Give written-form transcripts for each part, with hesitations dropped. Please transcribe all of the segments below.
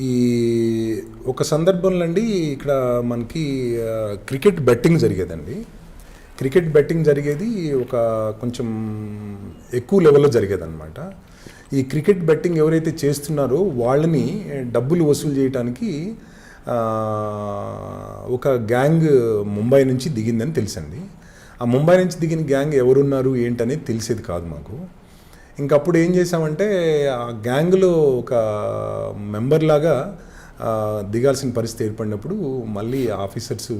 ఈ ఒక సందర్భంలో అండి ఇక్కడ మనకి క్రికెట్ బెట్టింగ్ జరిగేదండి. క్రికెట్ బెట్టింగ్ జరిగేది ఒక కొంచెం ఎక్కువ లెవెల్లో జరిగేదన్నమాట. ఈ క్రికెట్ బెట్టింగ్ ఎవరైతే చేస్తున్నారో వాళ్ళని డబ్బులు వసూలు చేయడానికి ఒక గ్యాంగ్ ముంబై నుంచి దిగిందని తెలుసండి. ఆ ముంబై నుంచి దిగిన గ్యాంగ్ ఎవరున్నారు ఏంటనేది తెలిసేది కాదు మాకు. ఇంకప్పుడు ఏం చేసామంటే ఆ గ్యాంగ్లో ఒక మెంబర్ లాగా దిగాల్సిన పరిస్థితి ఏర్పడినప్పుడు మళ్ళీ ఆఫీసర్సు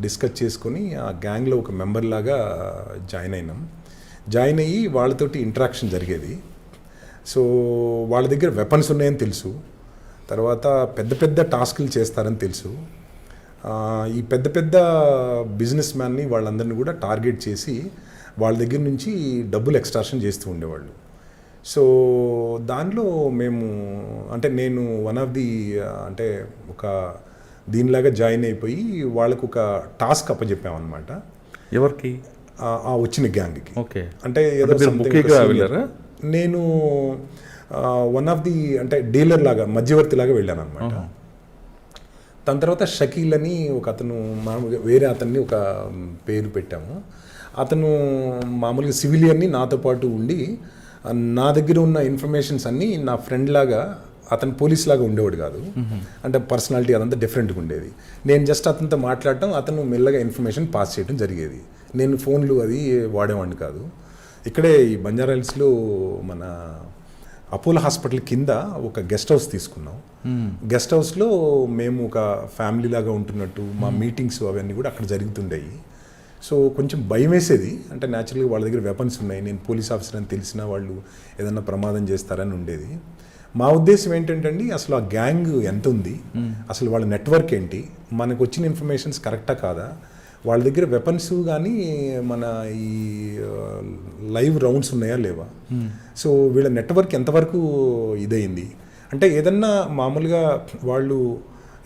డిస్కస్ చేసుకొని ఆ గ్యాంగ్లో ఒక మెంబర్ లాగా జాయిన్ అయ్యి వాళ్ళతోటి ఇంటరాక్షన్ జరిగేది. సో వాళ్ళ దగ్గర వెపన్స్ ఉన్నాయని తెలుసు, తర్వాత పెద్ద పెద్ద టాస్కులు చేస్తారని తెలుసు. ఈ పెద్ద పెద్ద బిజినెస్ మ్యాన్ని వాళ్ళందరినీ కూడా టార్గెట్ చేసి వాళ్ళ దగ్గర నుంచి డబ్బులు ఎక్స్ట్రాక్షన్ చేస్తూ ఉండేవాళ్ళు. సో దానిలో మేము అంటే నేను వన్ ఆఫ్ ది అంటే ఒక దీనిలాగా జాయిన్ అయిపోయి వాళ్ళకు ఒక టాస్క్ అప్పచెప్పామన్నమాట. ఎవరికి? వచ్చిన గ్యాంగ్కి. ఓకే. అంటే ఏదో నేను వన్ ఆఫ్ ది అంటే డీలర్ లాగా మధ్యవర్తి లాగా వెళ్ళాను అనమాట. దాని తర్వాత షకీల్ అని ఒక అతను వేరే అతన్ని ఒక పేరు పెట్టాము. అతను మామూలుగా సివిలియన్ని నాతో పాటు ఉండి నా దగ్గర ఉన్న ఇన్ఫర్మేషన్స్ అన్నీ నా ఫ్రెండ్ లాగా, అతను పోలీస్ లాగా ఉండేవాడు కాదు, అంటే పర్సనాలిటీ అదంతా డిఫరెంట్గా ఉండేది. నేను జస్ట్ అతనితో మాట్లాడటం, అతను మెల్లగా ఇన్ఫర్మేషన్ పాస్ చేయడం జరిగేది. నేను ఫోన్లు అది వాడేవాడిని కాదు. ఇక్కడే ఈ బంజారాహిల్స్లో మన అపోలో హాస్పిటల్ కింద ఒక గెస్ట్ హౌస్ తీసుకున్నాం. గెస్ట్ హౌస్లో మేము ఒక ఫ్యామిలీ లాగా ఉంటున్నట్టు మా మీటింగ్స్ అవన్నీ కూడా అక్కడ జరుగుతుండేవి. సో కొంచెం భయం వేసేది, అంటే న్యాచురల్గా వాళ్ళ దగ్గర వెపన్స్ ఉన్నాయి, నేను పోలీస్ ఆఫీసర్ అని తెలిసినా వాళ్ళు ఏదన్నా ప్రమాదం చేస్తారని ఉండేది. మా ఉద్దేశం ఏంటంటే అండి, అసలు ఆ గ్యాంగ్ ఎంత ఉంది, అసలు వాళ్ళ నెట్వర్క్ ఏంటి, మనకు వచ్చిన ఇన్ఫర్మేషన్స్ కరెక్టా కాదా, వాళ్ళ దగ్గర వెపన్స్ కానీ మన ఈ లైవ్ రౌండ్స్ ఉన్నాయా లేవా, సో వీళ్ళ నెట్వర్క్ ఎంతవరకు ఇదయింది, అంటే ఏదన్నా మామూలుగా వాళ్ళు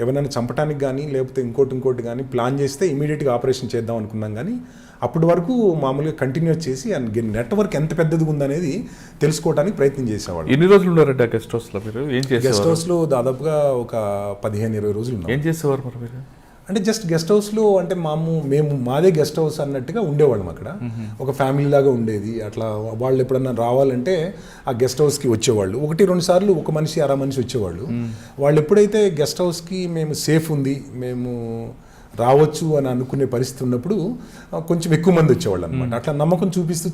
ఎవరైనా చంపడానికి కానీ లేకపోతే ఇంకోటి కానీ ప్లాన్ చేస్తే ఇమీడియట్గా ఆపరేషన్ చేద్దాం అనుకున్నాం. కానీ అప్పటి వరకు మామూలుగా కంటిన్యూ చేసి నెట్వర్క్ ఎంత పెద్దది ఉందనేది తెలుసుకోవడానికి ప్రయత్నం చేసేవాళ్ళు. ఎన్ని రోజులు ఉన్నారంటే ఆ గెస్ట్ హౌస్లో మీరు? గెస్ట్ హౌస్లో దాదాపుగా ఒక 15-20 రోజులు ఉన్నాం. ఏం చేసేవారు మరి మీరు? అంటే జస్ట్ గెస్ట్ హౌస్లో అంటే మేము మాదే గెస్ట్ హౌస్ అన్నట్టుగా ఉండేవాళ్ళం. అక్కడ ఒక ఫ్యామిలీ లాగా ఉండేది. అట్లా వాళ్ళు ఎప్పుడన్నా రావాలంటే ఆ గెస్ట్ హౌస్కి వచ్చేవాళ్ళు. 1-2 సార్లు ఒక మనిషి అర మనిషి వచ్చేవాళ్ళు. వాళ్ళు ఎప్పుడైతే గెస్ట్ హౌస్కి మేము సేఫ్ ఉంది, మేము రావచ్చు అని అనుకునే పరిస్థితి ఉన్నప్పుడు కొంచెం ఎక్కువ మంది వచ్చేవాళ్ళు అనమాట. అట్లా నమ్మకం చూపిస్తూ